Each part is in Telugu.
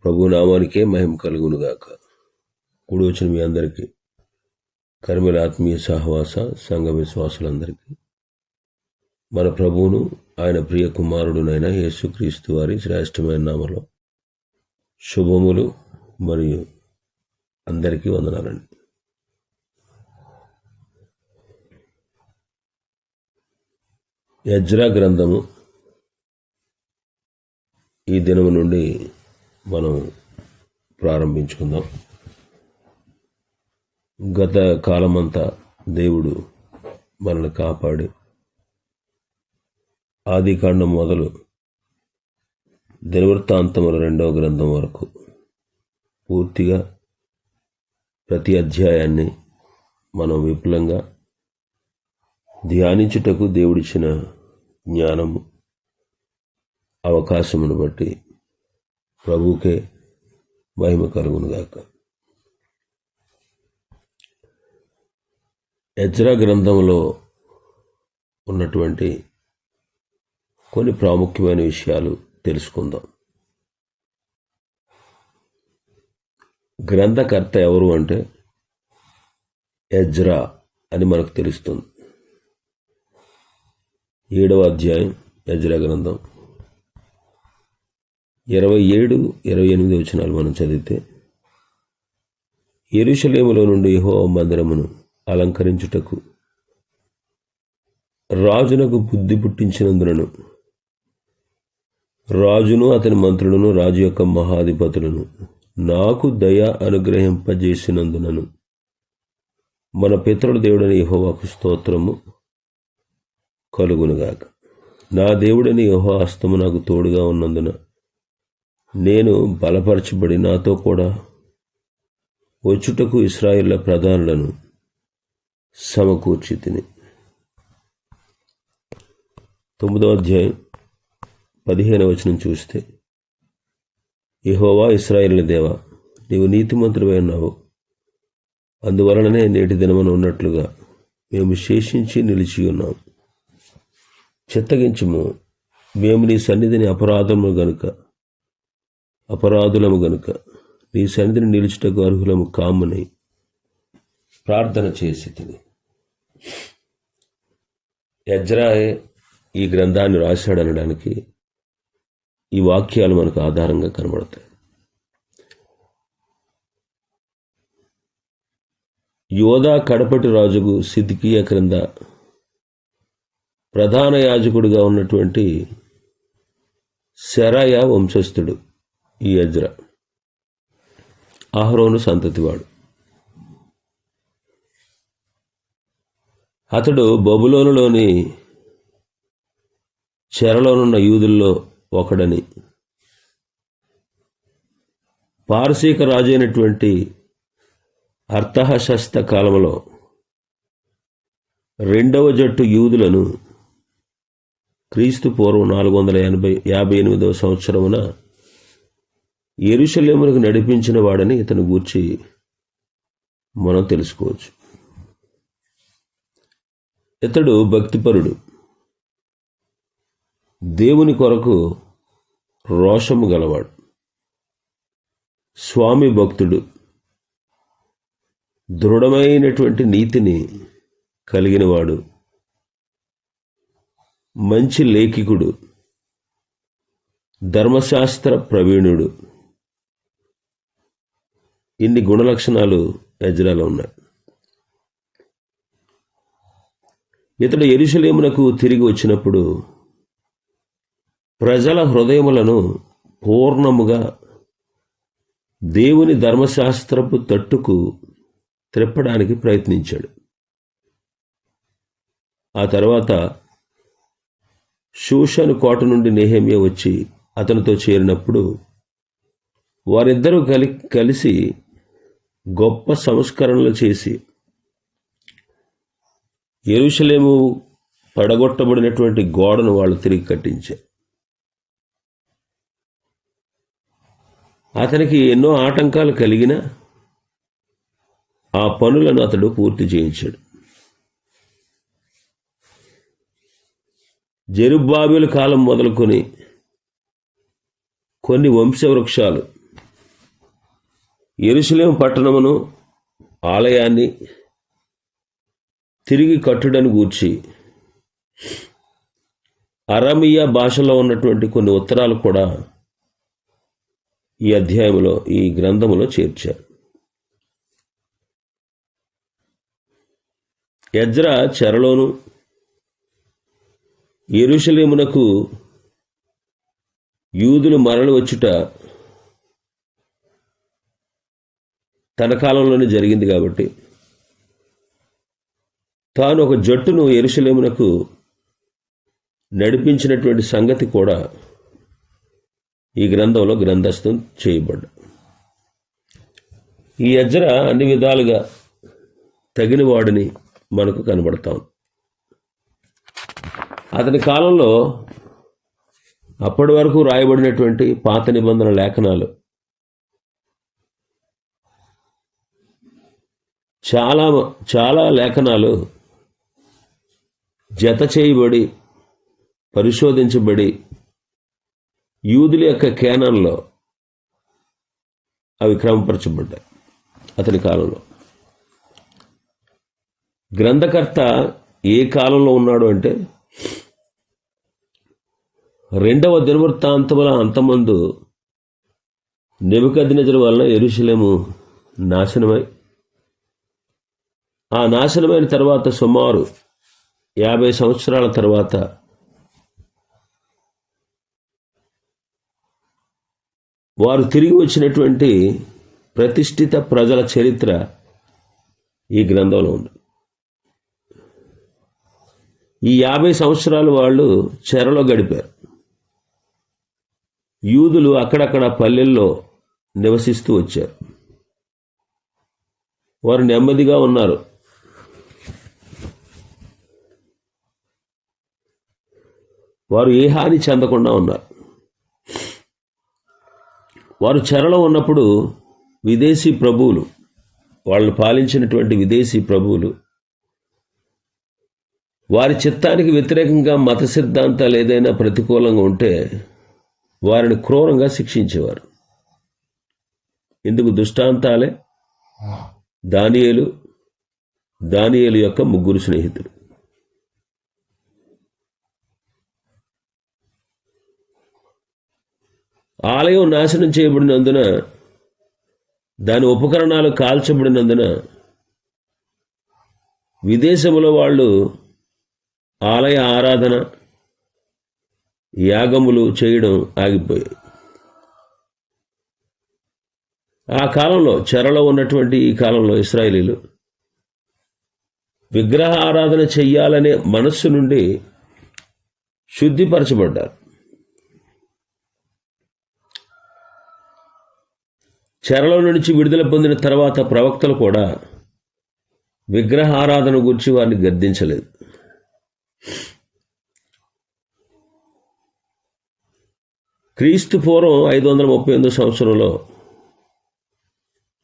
ప్రభు నామానికే మహిమ కలుగునుగాక. కూడి వచ్చిన మీ అందరికీ, కర్మల ఆత్మీయ సహవాస సంఘ విశ్వాసులందరికీ మన ప్రభువును ఆయన ప్రియ కుమారుడునైన యేసుక్రీస్తు వారి శ్రేష్టమైన నామలో శుభములు మరియు అందరికీ వందనాలండి. ఎజ్రా గ్రంథము ఈ దినము నుండి మనం ప్రారంభించుకుందాం. గత కాలమంతా దేవుడు మనల్ని కాపాడి ఆదికాండం మొదలు దినవృత్తాంతముల 2వ గ్రంథం వరకు పూర్తిగా ప్రతి అధ్యాయాన్ని మనం విపులంగా ధ్యానించుటకు దేవుడిచ్చిన జ్ఞానము అవకాశమును బట్టి ప్రభువుకే మహిమ కలుగునుగాక. ఎజ్రా గ్రంథంలో ఉన్నటువంటి కొన్ని ప్రాముఖ్యమైన విషయాలు తెలుసుకుందాం. గ్రంథకర్త ఎవరు అంటే ఎజ్రా అని మనకు తెలుస్తుంది. 7వ అధ్యాయం ఎజ్రా గ్రంథం 27-28 వచనాలు మనం చదివితే, యెరూషలేములో నుండి యెహోవా మందిరమును అలంకరించుటకు రాజునకు బుద్ధి పుట్టించినందులను రాజును అతని మంత్రులను రాజు యొక్క మహాధిపతులను నాకు దయ అనుగ్రహింపజేసినందునను మన పితరుల దేవుడని యెహోవాకు స్తోత్రము కలుగునుగాక. నా దేవుడని యెహోవా హస్తము నాకు తోడుగా ఉన్నందున నేను బలపరచబడి నాతో కూడా వచ్చుటకు ఇశ్రాయేళ్ల ప్రధానులను సమకూర్చి తిని. 9వ అధ్యాయం 15వ వచనం చూస్తే, యెహోవా ఇశ్రాయేలు దేవా, నీవు నీతిమంతుడివై ఉన్నావు, అందువలననే నేటి దినమున ఉన్నట్లుగా మేము శేషించి నిలిచి ఉన్నాం. చిత్తగించుము, మేము నీ సన్నిధిని అపరాధులము గనుక నీ సన్నిధిని నిలుచుటకు అర్హులము కామని ప్రార్థన చేసి తిని. ఎజ్రాయే ఈ గ్రంథాన్ని రాశాడనడానికి ఈ వాక్యాలు మనకు ఆధారంగా కనబడతాయి. యోధా కడపటి రాజుకు సిద్కియా క్రింద ప్రధాన యాజకుడిగా ఉన్నటువంటి సెరాయ వంశస్థుడు ఈ ఎజ్రా. అహరోను సంతతివాడు. అతడు బబులోనులోని చెరలోనున్న యూదుల్లో ఒకడని, పారసీక రాజు అయినటువంటి అర్తహషస్త కాలంలో 2వ జట్టు యూదులను క్రీస్తు పూర్వం 458వ సంవత్సరమున యెరూషలేమునకు నడిపించిన వాడని ఇతను గూర్చి మనం తెలుసుకోవచ్చు. ఇతడు భక్తిపరుడు, దేవుని కొరకు రోషము గలవాడు, స్వామి భక్తుడు, దృఢమైనటువంటి నీతిని కలిగినవాడు, మంచి లేఖికుడు, ధర్మశాస్త్ర ప్రవీణుడు. ఇన్ని గుణలక్షణాలు ఎజ్రాలో ఉన్నాయి. ఇతడు యెరూషలేమునకు తిరిగి వచ్చినప్పుడు ప్రజల హృదయములను పూర్ణముగా దేవుని ధర్మశాస్త్రపు తట్టుకు త్రిప్పడానికి ప్రయత్నించాడు. ఆ తర్వాత షూషను కోట నుండి నెహెమ్యా వచ్చి అతనితో చేరినప్పుడు వారిద్దరూ కలిసి గొప్ప సంస్కరణలు చేసి యెరూషలేము పడగొట్టబడినటువంటి గోడను వాళ్ళు తిరిగి కట్టించారు. అతనికి ఎన్నో ఆటంకాలు కలిగినా ఆ పనులను అతడు పూర్తి చేయించాడు. జెరుబ్బాబెలు కాలం మొదలుకొని కొన్ని వంశవృక్షాలు యెరూషలేము పట్టణమును ఆలయాన్ని తిరిగి కట్టుడని గూర్చి అరమియా భాషలో ఉన్నటువంటి కొన్ని ఉత్తరాలు కూడా ఈ అధ్యాయంలో, ఈ గ్రంథములో చేర్చారు. ఎజ్రా చెరలోను యెరూషలేమునకు యూదులు మరలి వచ్చుట తన కాలంలోనే జరిగింది కాబట్టి తాను ఒక జట్టును యెరూషలేమునకు నడిపించినటువంటి సంగతి కూడా ఈ గ్రంథంలో గ్రంథస్థం చేయబడ్డ. ఈ ఎజ్రా అన్ని విధాలుగా తగిన వాడిని మనకు కనబడతాం. అతని కాలంలో అప్పటి వరకు రాయబడినటువంటి పాత నిబంధన లేఖనాలు చాలా లేఖనాలు జత చేయబడి పరిశోధించబడి యూదుల యొక్క కేనాన్లో అవి క్రమపరచబడ్డాయి. అతని కాలంలో గ్రంథకర్త ఏ కాలంలో ఉన్నాడు అంటే 2వ దినవృత్తాంతముల అంతమందు నెబుకద్నెజరు వలన యెరూషలేము నాశనమై, ఆ నాశనమైన తర్వాత సుమారు 50 సంవత్సరాల తర్వాత వారు తిరిగి వచ్చినటువంటి ప్రతిష్ఠిత ప్రజల చరిత్ర ఈ గ్రంథంలో ఉంది. ఈ 50 సంవత్సరాలు వాళ్ళు చెరలో గడిపారు. యూదులు అక్కడక్కడ పల్లెల్లో నివసిస్తూ వచ్చారు. వారు నెమ్మదిగా ఉన్నారు. వారు ఏ హాని చెందకుండా ఉన్నారు. వారు చెరలో ఉన్నప్పుడు విదేశీ ప్రభువులు, వాళ్ళని పాలించినటువంటి విదేశీ ప్రభువులు వారి చిత్తానికి వ్యతిరేకంగా మత సిద్ధాంతాలు ఏదైనా ప్రతికూలంగా ఉంటే వారిని క్రూరంగా శిక్షించేవారు. ఇందుకు దృష్టాంతాలే దానియేలు యొక్క 3 స్నేహితులు. ఆలయం నాశనం చేయబడినందున, దాని ఉపకరణాలు కాల్చబడినందున విదేశంలో వాళ్ళు ఆలయ ఆరాధన, యాగములు చేయడం ఆగిపోయాయి. ఆ కాలంలో, చెరలో ఉన్నటువంటి ఈ కాలంలో ఇశ్రాయేలీలు విగ్రహ ఆరాధన చెయ్యాలనే మనస్సు నుండి శుద్ధిపరచబడ్డారు. చెరలో నుంచి విడుదల పొందిన తర్వాత ప్రవక్తలు కూడా విగ్రహ ఆరాధన గురించి వారిని గద్దించలేదు. క్రీస్తు పూర్వం 538 సంవత్సరంలో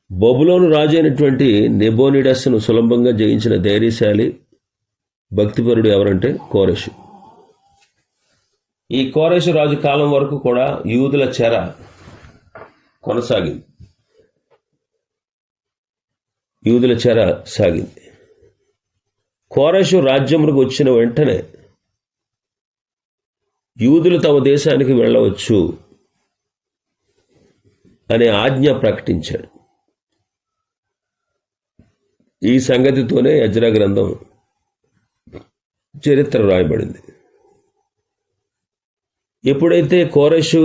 బబులోను రాజు అయినటువంటి నెబోనిడస్ను సులభంగా జయించిన ధైర్యశాలి భక్తిపరుడు ఎవరంటే కోరెషు. ఈ కోరెషు రాజు కాలం వరకు కూడా యూదుల చెర కొనసాగింది. కోరెషు రాజ్యంలోకి వచ్చిన వెంటనే యూదులు తమ దేశానికి వెళ్ళవచ్చు అనే ఆజ్ఞ ప్రకటించాడు. ఈ సంగతితోనే ఎజ్రా గ్రంథం చరిత్ర రాయబడింది. ఎప్పుడైతే కోరెషు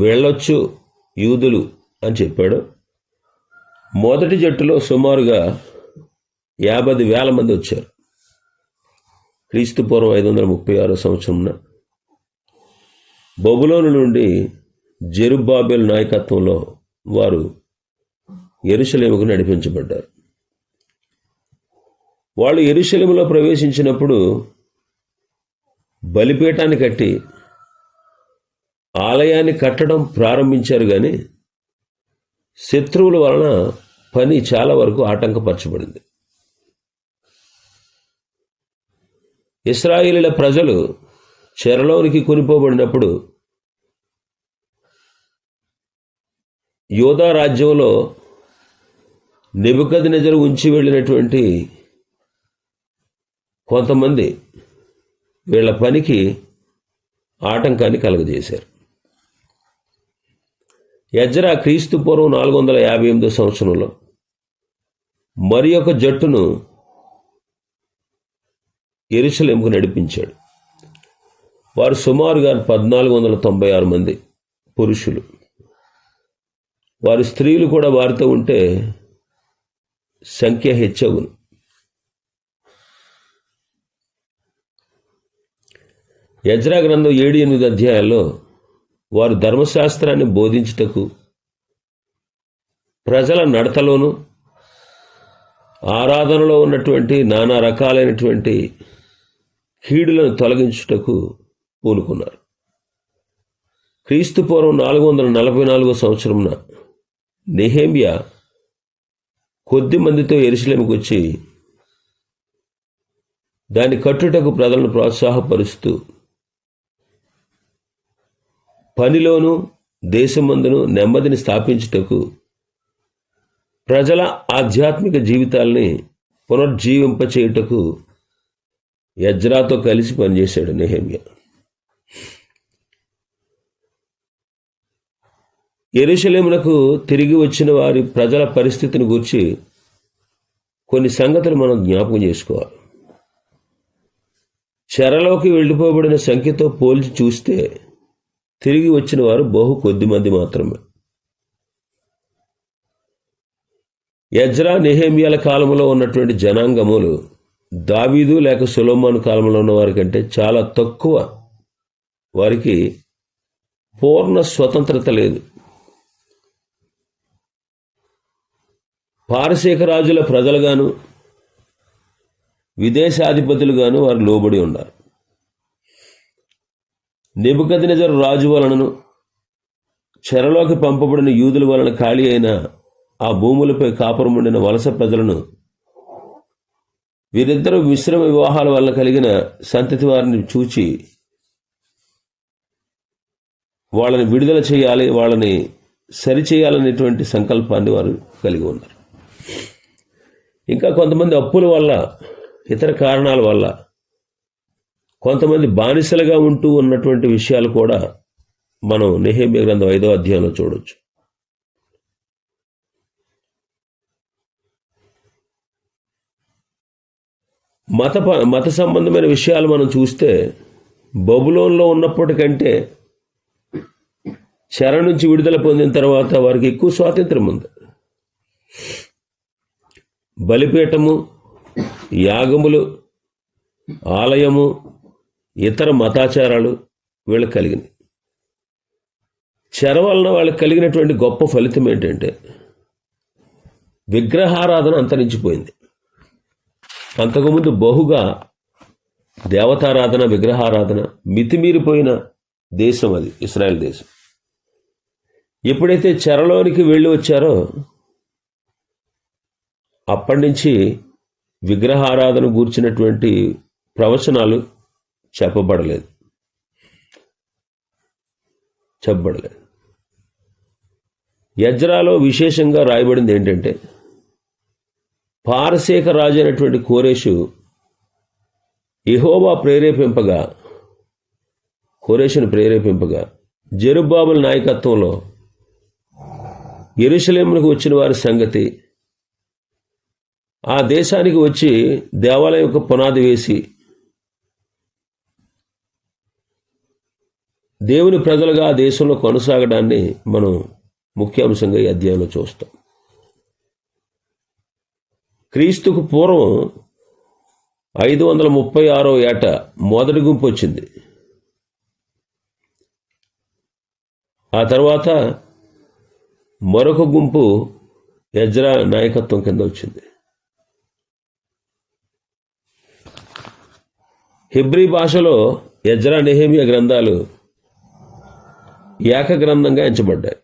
వెళ్ళొచ్చు యూదులు అని చెప్పాడో, మొదటి జట్టులో సుమారుగా 50,000 మంది వచ్చారు. క్రీస్తు పూర్వం 536 సంవత్సరంన బబులోను నుండి జెరుబ్బాబెలు నాయకత్వంలో వారు యెరూషలేముకు నడిపించబడ్డారు. వాళ్ళు యెరూషలేములో ప్రవేశించినప్పుడు బలిపీఠాన్ని కట్టి ఆలయాన్ని కట్టడం ప్రారంభించారు. కానీ శత్రువుల వలన పని చాలా వరకు ఆటంకపరచబడింది. ఇశ్రాయేలీల ప్రజలు చెరలోనికి కొనిపోబడినప్పుడు యోధా రాజ్యంలో నెబుకద్నెజరు ఉంచి వెళ్ళినటువంటి కొంతమంది వీళ్ళ పనికి ఆటంకాన్ని కలుగజేశారు. ఎజ్రా క్రీస్తు పూర్వం 458 సంవత్సరంలో మరి ఒక జట్టును యెరూషలేముకు నడిపించాడు. వారు సుమారుగా 1496 మంది పురుషులు. వారి స్త్రీలు కూడా వారితో ఉంటే సంఖ్య హెచ్చగును. ఎజ్రా గ్రంథం 7-8 అధ్యాయాల్లో వారు ధర్మశాస్త్రాన్ని బోధించుటకు, ప్రజల నడతలోను ఆరాధనలో ఉన్నటువంటి నానా రకాలైనటువంటి కీడులను తొలగించుటకు పూనుకున్నారు. క్రీస్తు పూర్వం 444 సంవత్సరంన నెహెమ్యా కొద్ది మందితో యెరూషలేముకు వచ్చి దాన్ని కట్టుటకు ప్రజలను ప్రోత్సాహపరుస్తూ పనిలోను దేశమందును నెమ్మదిని స్థాపించుటకు, ప్రజల ఆధ్యాత్మిక జీవితాల్ని పునర్జీవింపచేయుటకు ఎజ్రాతో కలిసి పనిచేశాడు నెహెమ్యా. యెరూషలేమునకు తిరిగి వచ్చిన వారి ప్రజల పరిస్థితిని గూర్చి కొన్ని సంగతులు మనం జ్ఞాపకం చేసుకోవాలి. చెరలోకి వెళ్ళిపోబడిన సంఖ్యతో పోల్చి చూస్తే తిరిగి వచ్చిన వారు బహు కొద్ది మంది మాత్రమే. ఎజ్రా నెహెమ్యాల కాలంలో ఉన్నటువంటి జనాంగములు దావీదు లేక సొలొమోను కాలంలో ఉన్న వారి కంటే చాలా తక్కువ. వారికి పూర్ణ స్వతంత్రత లేదు. పారసీక రాజుల ప్రజలుగాను విదేశాధిపతులుగాను వారు లోబడి ఉన్నారు. నెబుకద్నెజరు రాజు వలనను చెరలోకి పంపబడిన యూదుల వలన ఖాళీ అయిన ఆ భూములపై కాపురముండిన వలస ప్రజలను, వీరిద్దరూ మిశ్రమ వివాహాల వల్ల కలిగిన సంతతి వారిని చూచి వాళ్ళని విడుదల చేయాలి, వాళ్ళని సరిచేయాలనేటువంటి సంకల్పాన్ని వారు కలిగి ఉన్నారు. ఇంకా కొంతమంది అప్పుల వల్ల, ఇతర కారణాల వల్ల కొంతమంది బానిసలుగా ఉంటూ ఉన్నటువంటి విషయాలు కూడా మనం నెహెమ్యా గ్రంథం 5వ అధ్యాయంలో చూడొచ్చు. మత సంబంధమైన విషయాలు మనం చూస్తే బబులోన్లో ఉన్నప్పటికంటే చెర నుంచి విడుదల పొందిన తర్వాత వారికి ఎక్కువ స్వాతంత్రం ఉంది. బలిపీఠము, యాగములు, ఆలయము, ఇతర మతాచారాలు వీళ్ళకి కలిగినాయి. చెర వలన వాళ్ళకి కలిగినటువంటి గొప్ప ఫలితం ఏంటంటే విగ్రహారాధన అంతరించిపోయింది. అంతకుముందు బహుగా దేవతారాధన, విగ్రహారాధన మితిమీరిపోయిన దేశం అది ఇశ్రాయేల్ దేశం. ఎప్పుడైతే చెరలోనికి వెళ్ళి వచ్చారో అప్పటి నుంచి విగ్రహారాధన గూర్చినటువంటి ప్రవచనాలు చెప్పబడలేదు. ఎజ్రాలో విశేషంగా రాయబడింది ఏంటంటే, పారసీక రాజు అయినటువంటి కోరేషు యెహోవా కోరేషును ప్రేరేపింపగా జెరుబ్బాబెలు నాయకత్వంలో యెరూషలేమునకు వచ్చిన వారి సంగతి, ఆ దేశానికి వచ్చి దేవాలయం యొక్క పునాది వేసి దేవుని ప్రజలుగా ఆ దేశంలో కొనసాగడాన్ని మనం ముఖ్యాంశంగా ఈ అధ్యాయంలో చూస్తాం. క్రీస్తుకు పూర్వం 536వ ఏట మొదటి గుంపు వచ్చింది. ఆ తర్వాత మరొక గుంపు ఎజ్రా నాయకత్వం కింద వచ్చింది. హెబ్రీ భాషలో ఎజ్రా, నెహెమ్యా గ్రంథాలు ఏక గ్రంథంగా ఎంచబడ్డాయి.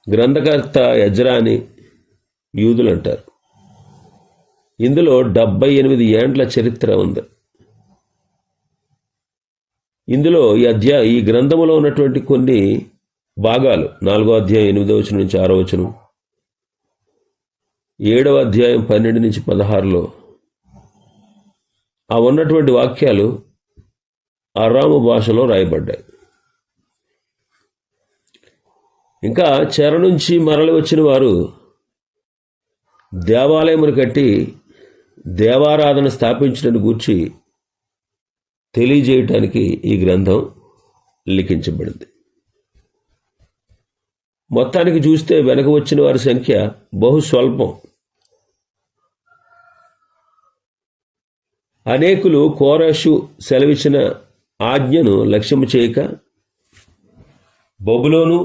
గ్రంథకర్త ఎజ్రా అని యూదులు అంటారు. ఇందులో 78 ఏండ్ల చరిత్ర ఉంది. ఇందులో ఈ గ్రంథములో ఉన్నటువంటి కొన్ని భాగాలు 4వ అధ్యాయం 8వ వచనం నుంచి 6వ వచనం, 7వ అధ్యాయం 12-16లో ఆ ఉన్నటువంటి వాక్యాలు అరాము భాషలో రాయబడ్డాయి. ఇంకా చెర నుంచి మరలి వచ్చిన వారు దేవాలయమును కట్టి దేవారాధన స్థాపించడాన్ని గూర్చి తెలియజేయటానికి ఈ గ్రంథం లిఖించబడింది. మొత్తానికి చూస్తే వెనక వచ్చిన వారి సంఖ్య బహు స్వల్పం. అనేకులు కోరెషు సెలవిచ్చిన ఆజ్ఞను లక్ష్యము చేయక బబులోను,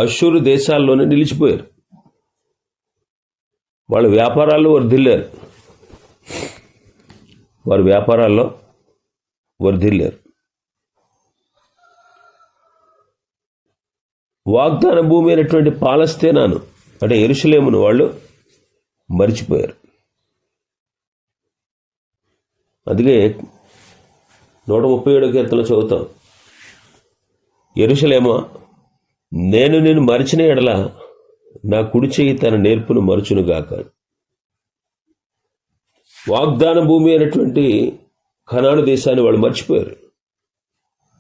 అష్షూరు దేశాల్లోనే నిలిచిపోయారు. వాళ్ళ వ్యాపారాల్లో వర్ధిల్లారు. వారి వ్యాపారాల్లో వర్ధిల్లారు. వాగ్దాన భూమి అయినటువంటి పాలస్తీనాను అంటే యెరూషలేమును వాళ్ళు మరిచిపోయారు. అందుకే 137 కీర్తనలో చదువుతాం, యెరూషలేమా, నేను నిన్ను మరిచిన ఎడల నా కుడి చెయ్యి తన నేర్పును మరుచునుగాక. వాగ్దాన భూమి అయినటువంటి కనాను దేశాన్ని వాళ్ళు మర్చిపోయారు.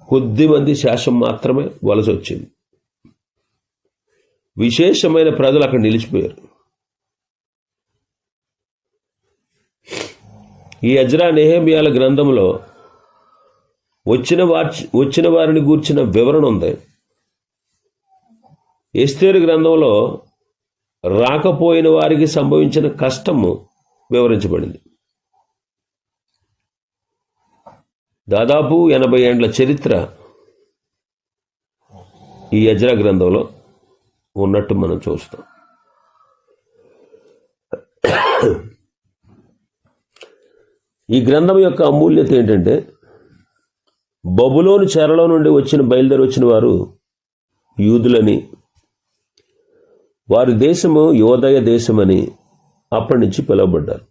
కొద్ది మంది శాసనం మాత్రమే వలస వచ్చింది. విశేషమైన ప్రజలు అక్కడ నిలిచిపోయారు. ఈ ఎజ్రా, నెహెమ్యాల గ్రంథంలో వచ్చిన వారిని గూర్చిన వివరణ ఉంది. ఎస్తేరు గ్రంథంలో రాకపోయిన వారికి సంభవించిన కష్టము వివరించబడింది. దాదాపు 80 ఏండ్ల చరిత్ర ఈ ఎజ్రా గ్రంథంలో ఉన్నట్టు మనం చూస్తాం. ఈ గ్రంథం యొక్క అమూల్యత ఏంటంటే, బబులోను చెరలో నుండి బయలుదేరి వచ్చిన వారు యూదులని, వారి దేశము యోదయ దేశమని అప్పటి నుంచి పిలువబడ్డారు.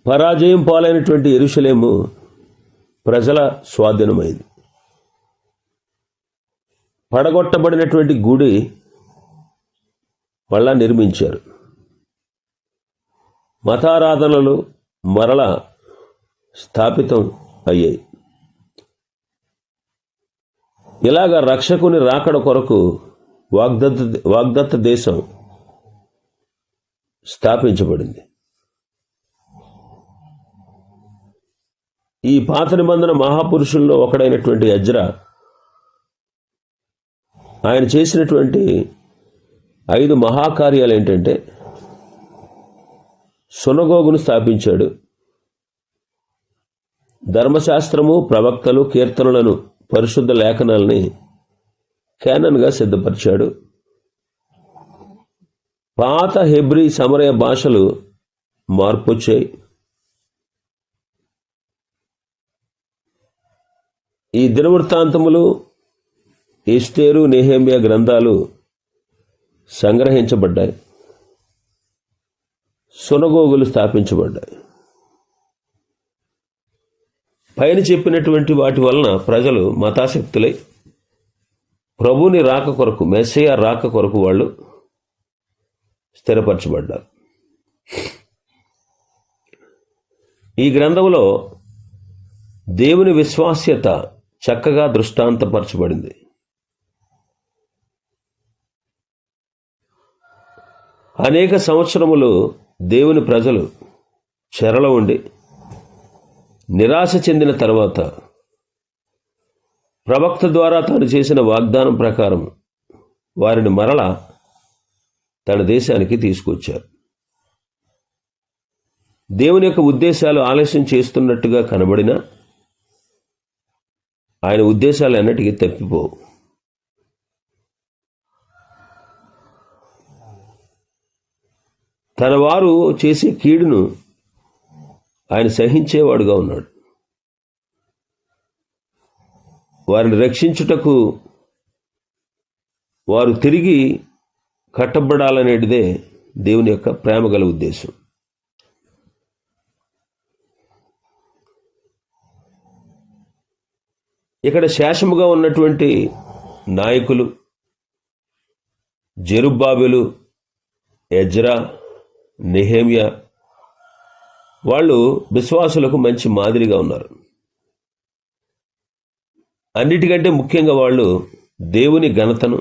పరాజయం పాలైనటువంటి యెరూషలేము ప్రజల స్వాధీనమైంది. పడగొట్టబడినటువంటి గుడి మళ్ళా నిర్మించారు. మతారాధనలు మరల స్థాపితం అయ్యాయి. ఇలాగ రక్షకుని రాకడ కొరకు వాగ్దత్త దేశం స్థాపించబడింది. ఈ పాత నిబంధన మహాపురుషుల్లో ఒకడైనటువంటి ఎజ్రా, ఆయన చేసినటువంటి 5 మహాకార్యాలు ఏంటంటే, సునగోగును స్థాపించాడు, ధర్మశాస్త్రము, ప్రవక్తలు, కీర్తనలను, పరిశుద్ధ లేఖనాలని కేనన్గా సిద్ధపరిచాడు, పాత హెబ్రీ సమరయ భాషలు మార్పొచ్చాయి, ఈ దినవృత్తాంతములు, ఎస్తేరు, నెహెమ్యా గ్రంథాలు సంగ్రహించబడ్డాయి, సునగోగులు స్థాపించబడ్డాయి. పైన చెప్పినటువంటి వాటి వలన ప్రజలు మతాసక్తులై ప్రభుని రాక కొరకు, మెస్సయ్య రాక కొరకు వాళ్ళు స్థిరపరచబడ్డారు. ఈ గ్రంథంలో దేవుని విశ్వాస్యత చక్కగా దృష్టాంతపరచబడింది. అనేక సంవత్సరములు దేవుని ప్రజలు చెరలో ఉండి నిరాశ చెందిన తర్వాత ప్రవక్త ద్వారా తాను చేసిన వాగ్దానం ప్రకారం వారిని మరల తన దేశానికి తీసుకొచ్చారు. దేవుని యొక్క ఉద్దేశాలు ఆలస్యం చేస్తున్నట్టుగా కనబడినా ఆయన ఉద్దేశాలు అన్నిటికీ తప్పిపోవు. తన వారు చేసే కీడును ఆయన సహించేవాడుగా ఉన్నాడు. వారిని రక్షించుటకు వారు తిరిగి కట్టబడాలనేటిదే దేవుని యొక్క ప్రేమ గల ఉద్దేశం. ఇక్కడ శేషముగా ఉన్నటువంటి నాయకులు జెరుబ్బాబెలు, ఎజ్రా, నెహెమ్యా, వాళ్ళు విశ్వాసులకు మంచి మాదిరిగా ఉన్నారు. అన్నిటికంటే ముఖ్యంగా వాళ్ళు దేవుని ఘనతను,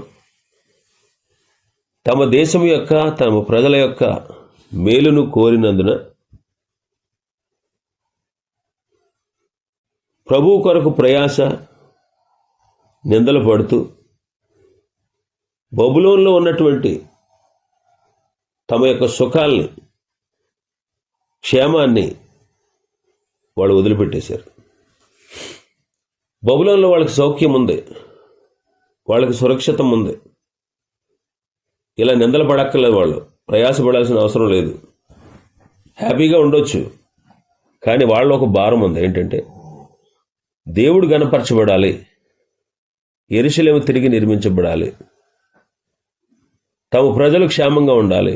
తమ దేశం యొక్క, తమ ప్రజల యొక్క మేలును కోరినందున ప్రభువు కొరకు ప్రయాస, నిందలు పడుతూ బబులోనులో ఉన్నటువంటి తమ యొక్క సుఖాల్ని, క్షేమాన్ని వాళ్ళు వదిలిపెట్టేశారు. బబులోనులో వాళ్ళకి సౌఖ్యం ఉంది, వాళ్ళకి సురక్షితం ఉంది. ఇలా నిందలు పడక్కర్లేదు, వాళ్ళు ప్రయాసపడాల్సిన అవసరం లేదు, హ్యాపీగా ఉండొచ్చు. కానీ వాళ్ళ ఒక భారం ఉంది, ఏంటంటే దేవుడు గణపరచబడాలి, యెరూషలేము తిరిగి నిర్మించబడాలి, తమ ప్రజలు క్షేమంగా ఉండాలి,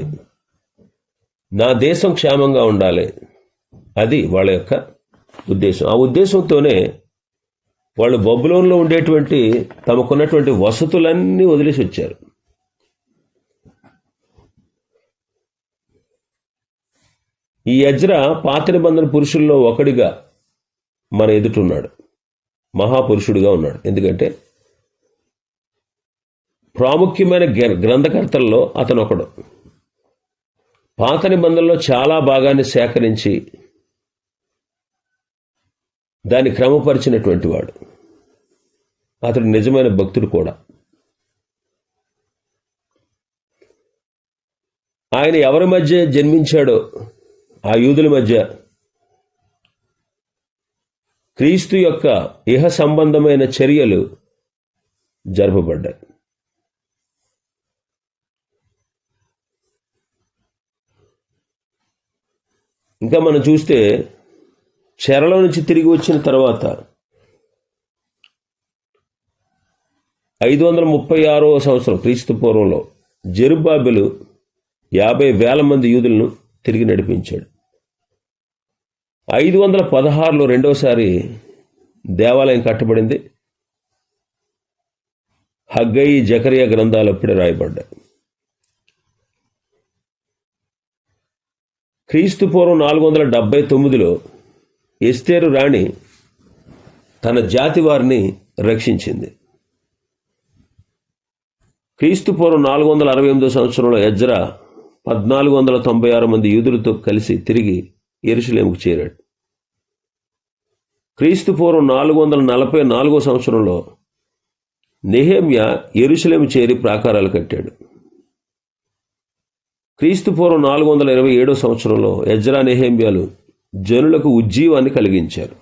నా దేశం క్షేమంగా ఉండాలి. అది వాళ్ళ యొక్క ఉద్దేశం. ఆ ఉద్దేశంతోనే వాళ్ళు బబులోనులో ఉండేటువంటి తమకున్నటువంటి వసతులన్నీ వదిలేసి వచ్చారు. ఈ ఎజ్రా పాత నిబంధన పురుషుల్లో ఒకడిగా మన ఎదుటున్నాడు, మహాపురుషుడిగా ఉన్నాడు. ఎందుకంటే ప్రాముఖ్యమైన గ్రంథకర్తల్లో అతను ఒకడు. పాత నిబంధనలో చాలా భాగాన్ని సేకరించి దాన్ని క్రమపరిచినటువంటి వాడు. అతడు నిజమైన భక్తుడు కూడా. ఆయన ఎవరి మధ్య జన్మించాడో ఆ యూదుల మధ్య క్రీస్తు యొక్క ఇహ సంబంధమైన చర్యలు జరపబడ్డాయి. ఇంకా మనం చూస్తే చెరలో నుంచి తిరిగి వచ్చిన తర్వాత 536వ సంవత్సరం క్రీస్తు పూర్వంలో జెరుబ్బాబెలు 50,000 మంది యూదులను తిరిగి నడిపించాడు. 516లో రెండోసారి దేవాలయం కట్టబడింది. హగ్గై, జకరియా గ్రంథాలు అప్పుడే రాయబడ్డాయి. క్రీస్తు పూర్వం 479లో ఎస్తేరు రాణి తన జాతి వారిని రక్షించింది. క్రీస్తు పూర్వం 468 సంవత్సరంలో ఎజ్రా 1496 మంది యూదులతో కలిసి తిరిగి యెరూషలేముకు చేరాడు. క్రీస్తు పూర్వం 444 సంవత్సరంలో నెహెమ్యా యెరూషలేము చేరి ప్రాకారాలు కట్టాడు. క్రీస్తు పూర్వం 427 సంవత్సరంలో ఎజ్రా, నెహెమ్యాలు జనులకు ఉజ్జీవాన్ని కలిగించారు.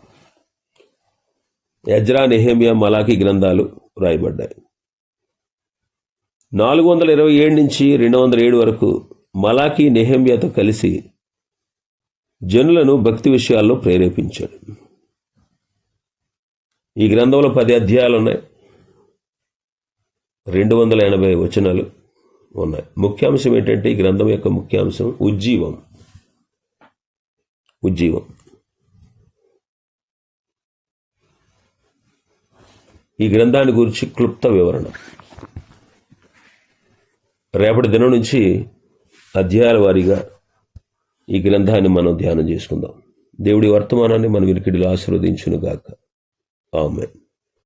ఎజ్రా, నెహెమ్యా, మలాకీ గ్రంథాలు రాయబడ్డాయి. 427 నుంచి 207 వరకు మలాకీ నెహెమ్యాతో కలిసి జనులను భక్తి విషయాల్లో ప్రేరేపించాడు. ఈ గ్రంథంలో 10 అధ్యాయాలు ఉన్నాయి, 280 వచనాలు ఉన్నాయి. ముఖ్యాంశం ఏంటంటే ఈ గ్రంథం యొక్క ముఖ్యాంశం ఉజ్జీవం. ఈ గ్రంథాన్ని గురించి క్లుప్త వివరణ రేపటి దినం నుంచి అధ్యాయాల వారీగా ఈ గ్రంథాన్ని మనం ధ్యానం చేసుకుందాం. దేవుడి వర్తమానాన్ని మన వినికిడిలో ఆశీర్వదించును గాక. ఆమేన్.